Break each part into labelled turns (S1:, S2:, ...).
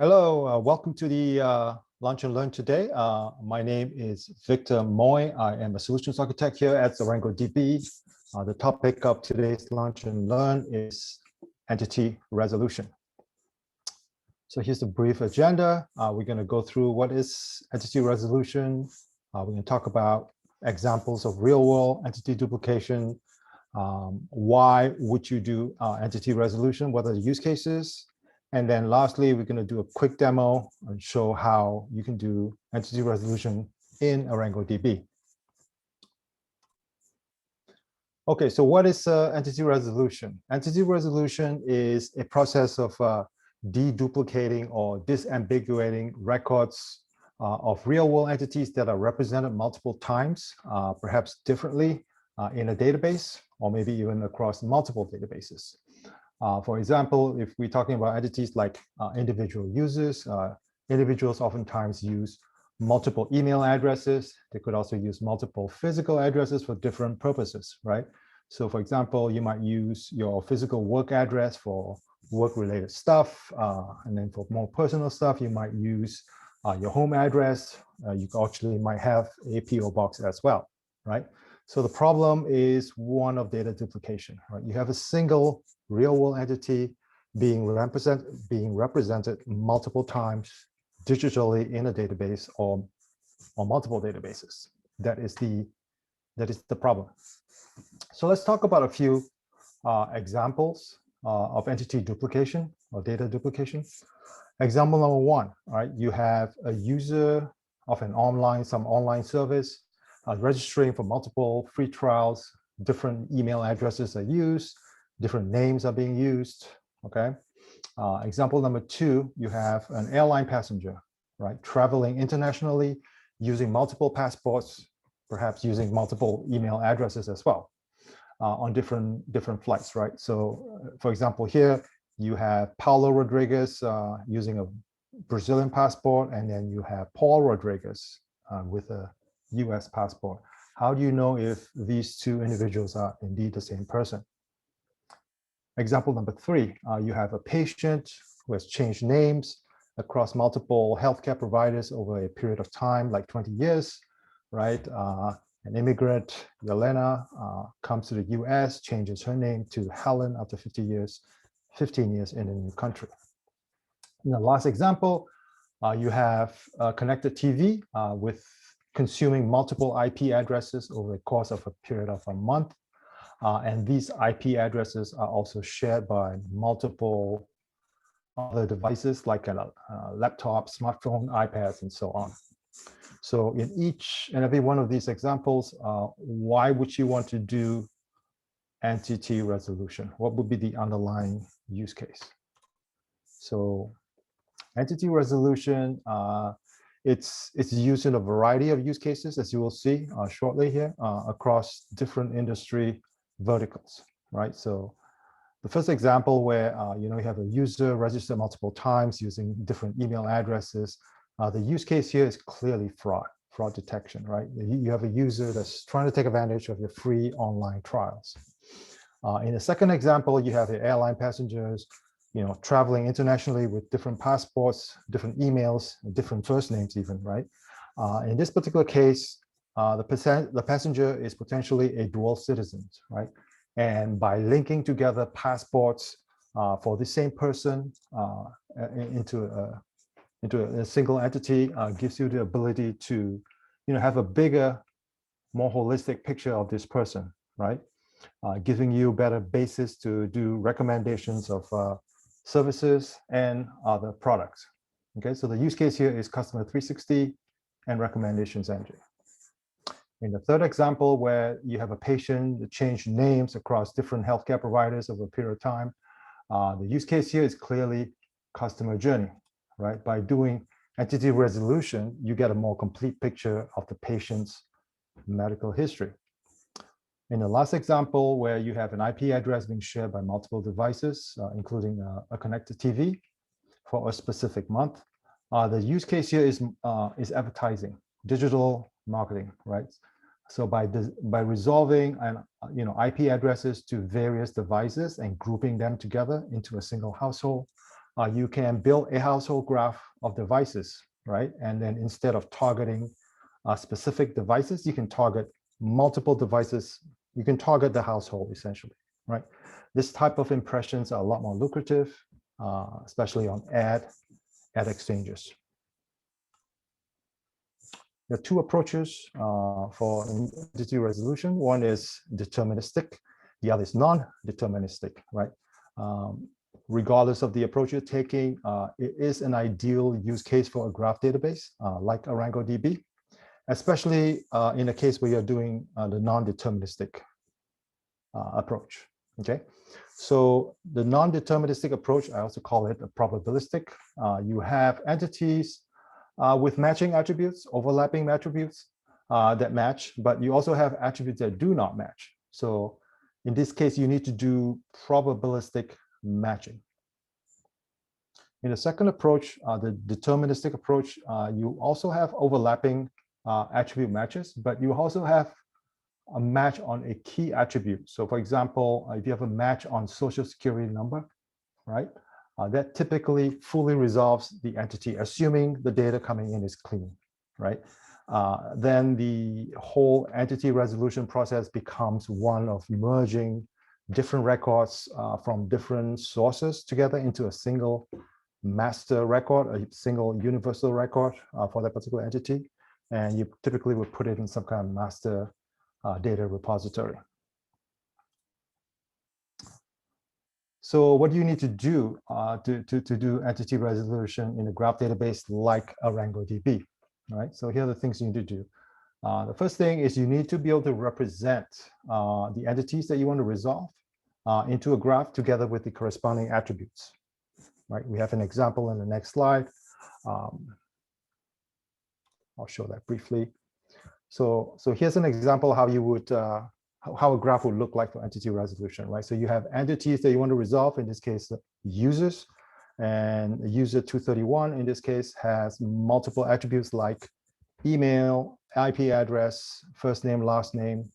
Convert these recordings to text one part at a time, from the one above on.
S1: Hello, welcome to the Lunch and Learn today. My name is Victor Moy. I am a solutions architect here at ArangoDB. The topic of today's Lunch and Learn is entity resolution. So here's a brief agenda. We're going to go through what is entity resolution. We're going to talk about examples of real-world entity duplication. Why would you do entity resolution? What are the use cases? And then lastly, we're going to do a quick demo and show how you can do entity resolution in ArangoDB. Okay, so what is entity resolution? Entity resolution is a process of deduplicating or disambiguating records of real-world entities that are represented multiple times, perhaps differently in a database, or maybe even across multiple databases. For example, if we're talking about entities like individual users, individuals oftentimes use multiple email addresses. They could also use multiple physical addresses for different purposes, right? So for example, you might use your physical work address for work-related stuff. And then for more personal stuff, you might use your home address. You actually might have a PO box as well, right? So the problem is one of data duplication, right? You have a single real-world entity being represented multiple times digitally in a database or multiple databases. That is the problem. So let's talk about a few examples of entity duplication or data duplication. Example number one, right? You have a user of some online service registering for multiple free trials. Different email addresses are used. Different names are being used, okay? Example number two, you have an airline passenger, right? Traveling internationally using multiple passports, perhaps using multiple email addresses as well on different flights, right? So for example, here you have Paulo Rodriguez using a Brazilian passport, and then you have Paul Rodriguez with a US passport. How do you know if these two individuals are indeed the same person? Example number three, you have a patient who has changed names across multiple healthcare providers over a period of time, like 20 years, right? An immigrant, Yelena, comes to the US, changes her name to Helen after 15 years in a new country. In the last example, you have a connected TV with consuming multiple IP addresses over the course of a period of a month. And these IP addresses are also shared by multiple other devices like a laptop, smartphone, iPads, and so on. So in each and every one of these examples, why would you want to do entity resolution? What would be the underlying use case? So entity resolution, it's used in a variety of use cases, as you will see shortly here, across different industry verticals, right? So the first example where you have a user register multiple times using different email addresses, the use case here is clearly fraud detection, right? You have a user that's trying to take advantage of your free online trials. In the second example, you have the airline passengers traveling internationally with different passports, different emails, different first names even, right? In this particular case, the passenger is potentially a dual citizen, right? And by linking together passports for the same person into a single entity gives you the ability to have a bigger, more holistic picture of this person, right? Giving you a better basis to do recommendations of services and other products. Okay, so the use case here is Customer 360 and Recommendations Engine. In the third example, where you have a patient that changed names across different healthcare providers over a period of time, the use case here is clearly customer journey, right? By doing entity resolution, you get a more complete picture of the patient's medical history. In the last example, where you have an IP address being shared by multiple devices, including a connected TV for a specific month, the use case here is advertising, digital marketing, right? So by resolving IP addresses to various devices and grouping them together into a single household, you can build a household graph of devices, right? And then instead of targeting specific devices, you can target multiple devices. You can target the household essentially, right? This type of impressions are a lot more lucrative, especially on ad exchanges. There are two approaches for entity resolution. One is deterministic, the other is non-deterministic, right? Regardless of the approach you're taking, it is an ideal use case for a graph database like ArangoDB, especially in a case where you're doing the non-deterministic approach, okay? So the non-deterministic approach, I also call it a probabilistic. You have entities with matching attributes, overlapping attributes that match, but you also have attributes that do not match. So in this case, you need to do probabilistic matching. In the second approach, the deterministic approach, you also have overlapping attribute matches, but you also have a match on a key attribute. So for example, if you have a match on social security number, right? That typically fully resolves the entity, assuming the data coming in is clean, right? Then the whole entity resolution process becomes one of merging different records from different sources together into a single master record, a single universal record for that particular entity. And you typically would put it in some kind of master data repository. So what do you need to do to do entity resolution in a graph database like ArangoDB, right? So here are the things you need to do. The first thing is you need to be able to represent the entities that you want to resolve into a graph together with the corresponding attributes, right? We have an example in the next slide. I'll show that briefly. So here's an example how you would how a graph would look like for entity resolution, right? So you have entities that you want to resolve, in this case, users, and user 231 in this case has multiple attributes like email, IP address, first name, last name,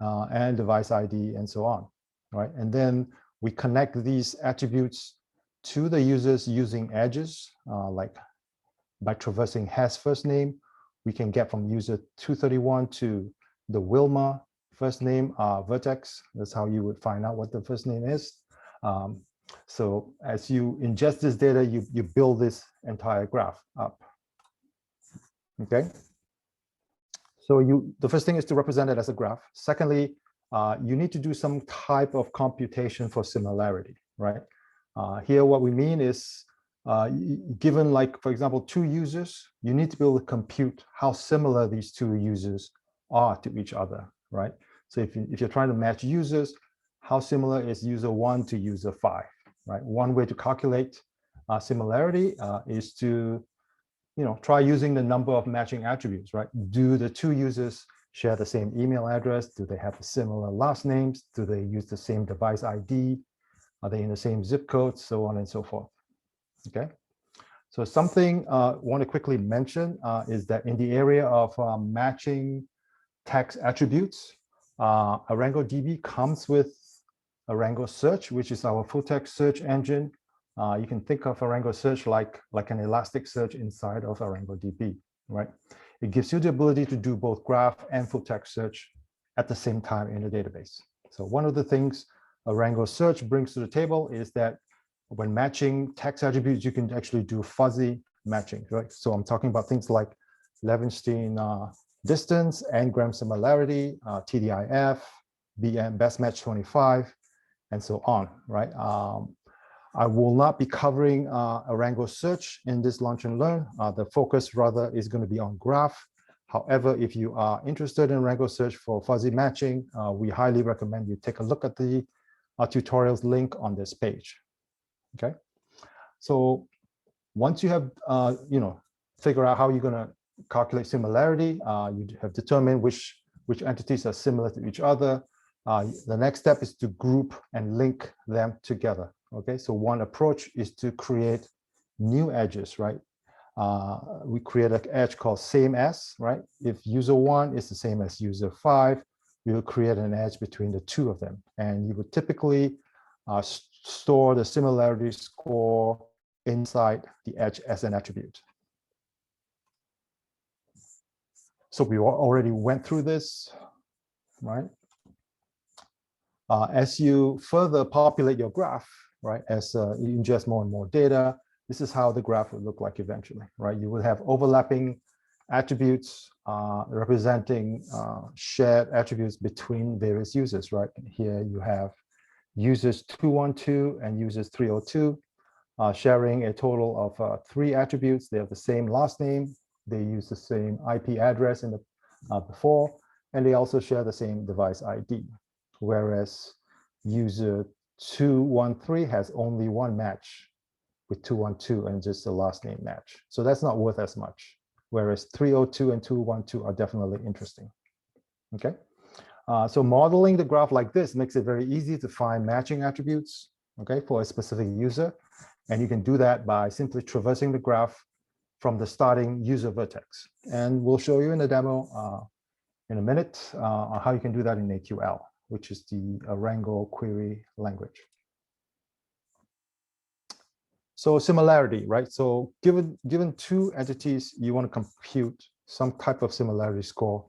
S1: and device ID, and so on, right? And then we connect these attributes to the users using edges, like by traversing has first name, we can get from user 231 to the Wilma first name vertex. That's how you would find out what the first name is. So as you ingest this data, you build this entire graph up. Okay. So the first thing is to represent it as a graph. Secondly, you need to do some type of computation for similarity, right? Here, what we mean is, given, like, for example, two users, you need to be able to compute how similar these two users are to each other, right? So if you're trying to match users, how similar is user 1 to user 5, right? One way to calculate similarity is to, try using the number of matching attributes, right? Do the two users share the same email address? Do they have similar last names? Do they use the same device ID? Are they in the same zip code? So on and so forth. Okay. So something I want to quickly mention is that in the area of matching text attributes, ArangoDB comes with Arango Search, which is our full text search engine. You can think of Arango Search like an Elasticsearch inside of ArangoDB, right? It gives you the ability to do both graph and full text search at the same time in the database. So one of the things Arango Search brings to the table is that when matching text attributes, you can actually do fuzzy matching, right? So I'm talking about things like Levenshtein distance, n-gram similarity, TDIF, BM best match 25, and so on, right? I will not be covering Arango Search in this Launch and Learn. The focus rather is going to be on graph. However, if you are interested in Arango Search for fuzzy matching, we highly recommend you take a look at the tutorials link on this page. Okay, so once you have figure out how you're going to calculate similarity, you have determined which entities are similar to each other. The next step is to group and link them together. Okay, so one approach is to create new edges, right? We create an edge called same as, right? If user 1 is the same as user 5, we will create an edge between the two of them, and you would typically store the similarity score inside the edge as an attribute. So we already went through this, right? As you further populate your graph, right, as you ingest more and more data, this is how the graph will look like eventually, right? You will have overlapping attributes representing shared attributes between various users, right? Here you have users 212 and users 302 sharing a total of 3 attributes. They have the same last name. They use the same IP address in the before, and they also share the same device ID. Whereas user 213 has only one match with 212 and just the last name match. So that's not worth as much. Whereas 302 and 212 are definitely interesting. Okay. So modeling the graph like this makes it very easy to find matching attributes, okay, for a specific user. And you can do that by simply traversing the graph from the starting user vertex. And we'll show you in the demo in a minute how you can do that in AQL, which is the Arango query language. So similarity, right? So given 2 entities, you want to compute some type of similarity score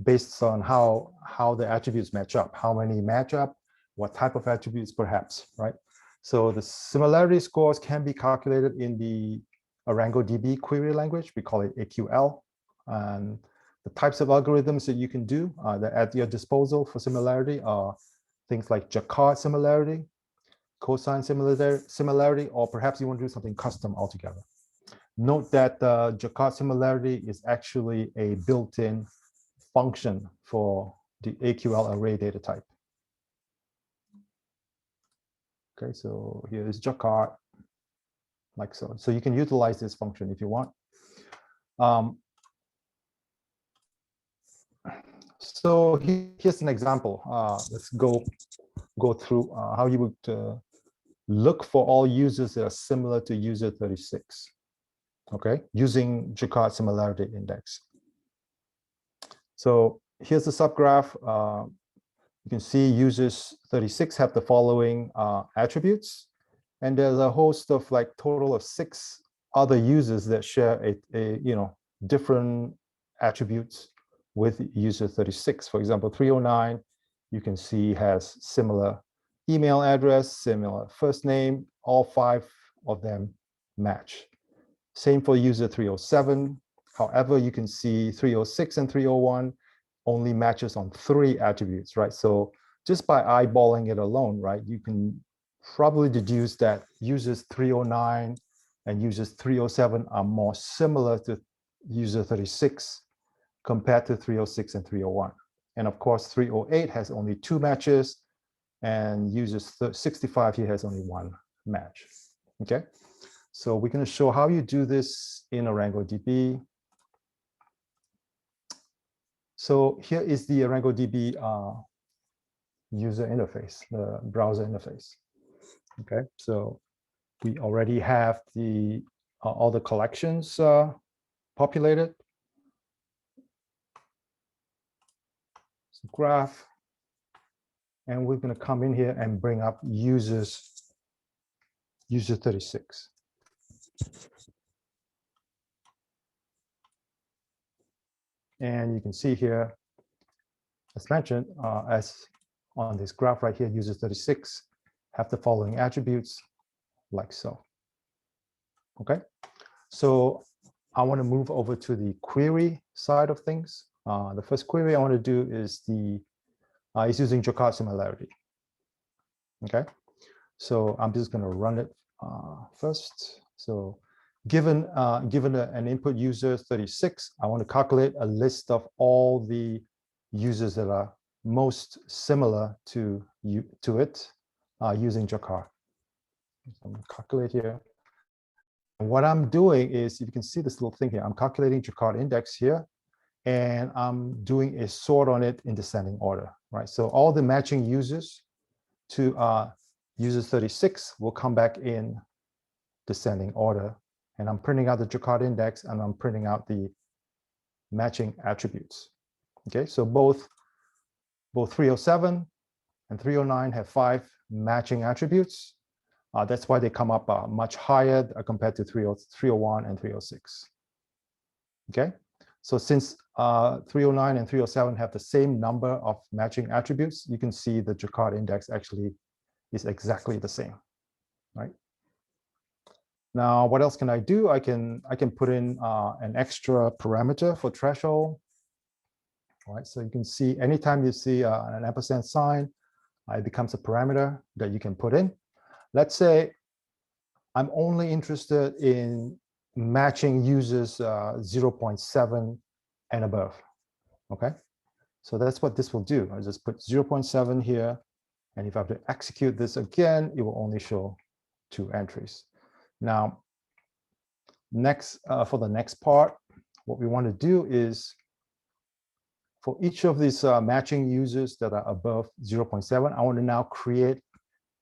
S1: based on how the attributes match up, how many match up, what type of attributes perhaps, right? So the similarity scores can be calculated in the ArangoDB query language. We call it AQL. And the types of algorithms that you can do that at your disposal for similarity are things like Jacquard similarity, cosine similarity, or perhaps you want to do something custom altogether. Note that Jacquard similarity is actually a built-in function for the AQL array data type. Okay, so here is Jacquard, like so. So you can utilize this function if you want. So here's an example. Let's go through how you would look for all users that are similar to user 36. Okay, using Jacquard similarity index. So here's the subgraph. You can see users 36 have the following attributes, and there's a host of like total of 6 other users that share a different attributes with user 36. For example, 309, you can see has similar email address, similar first name, all 5 of them match. Same for user 307. However, you can see 306 and 301 only matches on 3 attributes, right? So just by eyeballing it alone, right, you can probably deduce that users 309 and users 307 are more similar to user 36 compared to 306 and 301. And of course, 308 has only 2 matches, and users 65 here has only 1 match. Okay, so we're going to show how you do this in ArangoDB. So here is the ArangoDB user interface, the browser interface. Okay, so we already have the all the collections populated. So graph, and we're going to come in here and bring up user 36. And you can see here, as mentioned, as on this graph right here, user 36 have the following attributes, like so. Okay, so I want to move over to the query side of things. The first query I want to do is is using Jacquard similarity. Okay, so I'm just going to run it first. So given an input user 36, I want to calculate a list of all the users that are most similar to it using Jacquard. So I'm going to calculate here. And what I'm doing is, if you can see this little thing here, I'm calculating Jacquard index here, and I'm doing a sort on it in descending order, right? So all the matching users to users 36 will come back in descending order, and I'm printing out the Jacquard index, and I'm printing out the matching attributes. Okay, so both 307 and 309 have 5 matching attributes. That's why they come up much higher compared to 301 and 306. Okay, so since 309 and 307 have the same number of matching attributes, you can see the Jaccard index actually is exactly the same, right? Now, what else can I do? I can put in an extra parameter for threshold. All right, so you can see anytime you see an ampersand sign, it becomes a parameter that you can put in. Let's say I'm only interested in matching users 0.7 and above. Okay, so that's what this will do. I just put 0.7 here, and if I have to execute this again, it will only show 2 entries. Now, next for the next part, what we want to do is for each of these matching users that are above 0.7, I want to now create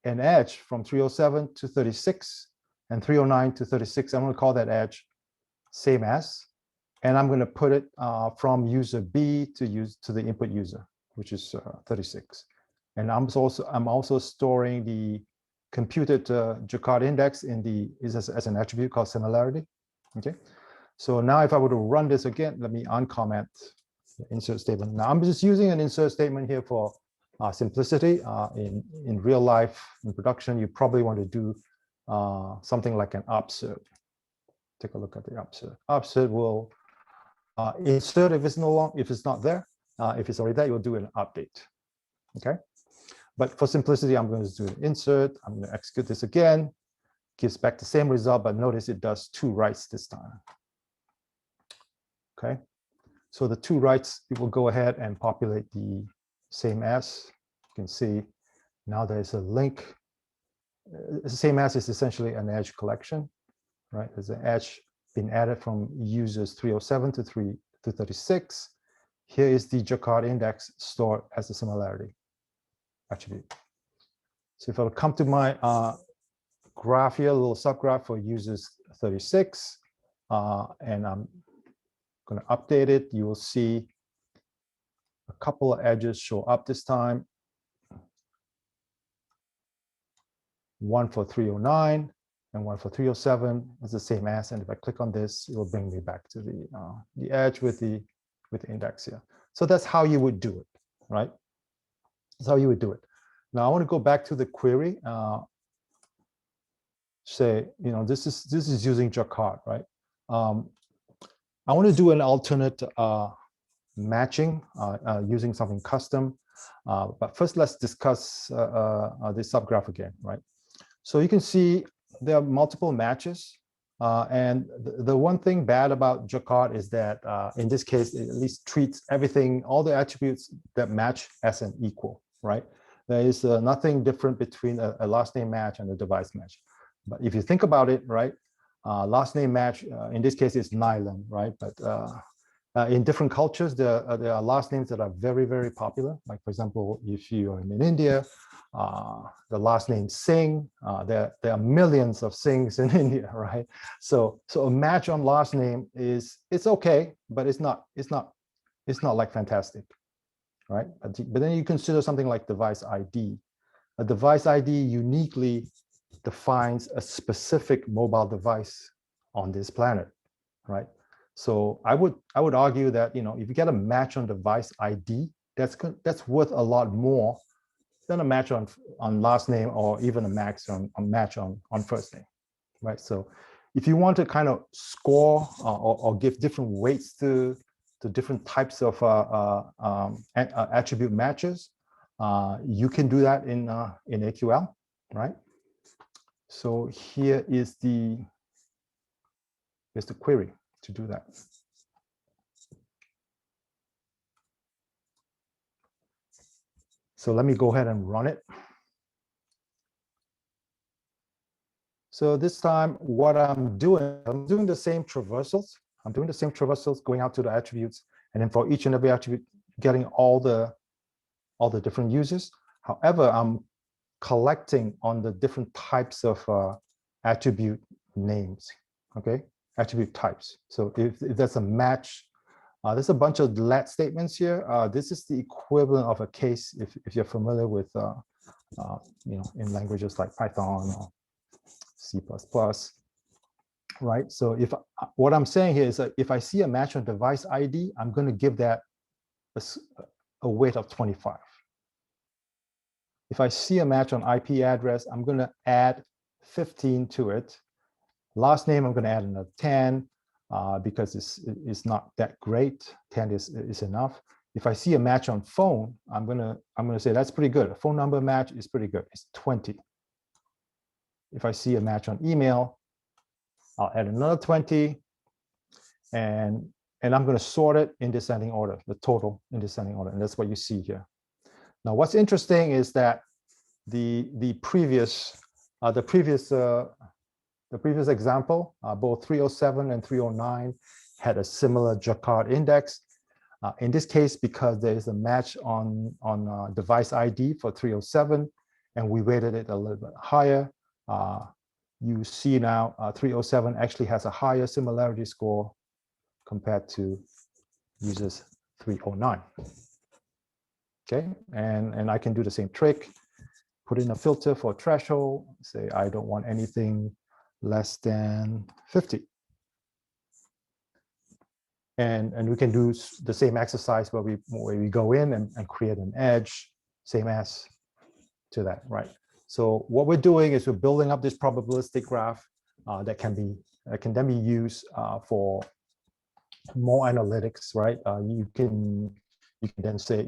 S1: an edge from 307 to 36 and 309 to 36. I'm going to call that edge same as, and I'm going to put it from user B to the input user, which is 36. And I'm also storing the computed Jaccard index as an attribute called similarity. Okay, so now if I were to run this again, let me uncomment the insert statement. Now I'm just using an insert statement here for simplicity. In real life, in production, you probably want to do something like an upsert. Take a look at the upsert. Upsert will insert if it's not there. If it's already there, you'll do an update. Okay, but for simplicity, I'm going to do an insert. I'm going to execute this again. Gives back the same result, but notice it does 2 writes this time. Okay, so the 2 writes, it will go ahead and populate the same as. You can see now there's a link. The same as is essentially an edge collection, right? There's an edge being added from users 307 to 36. Here is the Jaccard index stored as a similarity attribute. So if I come to my graph here, a little subgraph for users 36, and I'm going to update it, you will see a couple of edges show up this time. One for 309 and one for 307 is the same as, and if I click on this, it will bring me back to the edge with the index here. So that's how you would do it, right? That's how you would do it. Now I want to go back to the query. Say, this is using Jaccard, right? I want to do an alternate matching using something custom. But first, let's discuss this subgraph again, right? So you can see there are multiple matches. And the one thing bad about Jaccard is that in this case, it at least treats everything, all the attributes that match as an equal, right? There is nothing different between a last name match and a device match. But if you think about it, right, last name match, in this case, is nylon, right? But in different cultures, there are last names that are very, very popular. Like, for example, if you are in India, the last name Singh, there are millions of Singhs in India, right? So a match on last name it's okay, but it's not like fantastic, right? But then you consider something like device ID. A device ID uniquely defines a specific mobile device on this planet, right? So I would argue that if you get a match on device ID, that's worth a lot more than a match on last name, or even a match on first name, right? So if you want to kind of score or give different weights to different types of attribute matches, you can do that in AQL, right? So here's the query to do that. So let me go ahead and run it. So this time, what I'm doing the same traversals. I'm doing the same traversals going out to the attributes, and then for each and every attribute, getting all the different users. However, I'm collecting on the different types of attribute names, okay? Attribute types. So if there's a match, there's a bunch of let statements here. This is the equivalent of a case if you're familiar with, in languages like Python C++, right? So if what I'm saying here is that if I see a match on device ID, I'm going to give that a weight of 25. If I see a match on IP address, I'm going to add 15 to it. Last name, I'm going to add another 10 because it's not that great. 10 is enough. If I see a match on phone, I'm gonna say that's pretty good. A phone number match is pretty good. It's 20. If I see a match on email, I'll add another 20, and I'm going to sort it in descending order, the total in descending order, and that's what you see here. Now, what's interesting is that the previous example, both 307 and 309 had a similar Jacquard index. In this case, because there is a match on device ID for 307, and we weighted it a little bit higher, you see now 307 actually has a higher similarity score compared to users 309. Okay, and I can do the same trick, put in a filter for threshold, say I don't want anything less than 50. And we can do the same exercise where we go in and create an edge, same as to that, right? So what we're doing is we're building up this probabilistic graph that can then be used for more analytics, right? You can then say,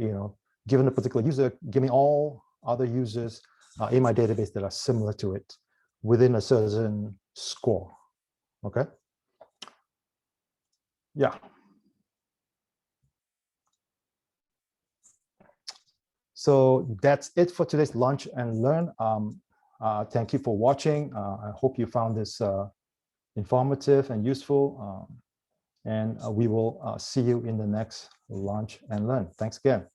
S1: given a particular user, give me all other users in my database that are similar to it within a certain score. Okay. Yeah. So that's it for today's Lunch and Learn. Thank you for watching. I hope you found this informative and useful. And we will see you in the next Lunch and Learn. Thanks again.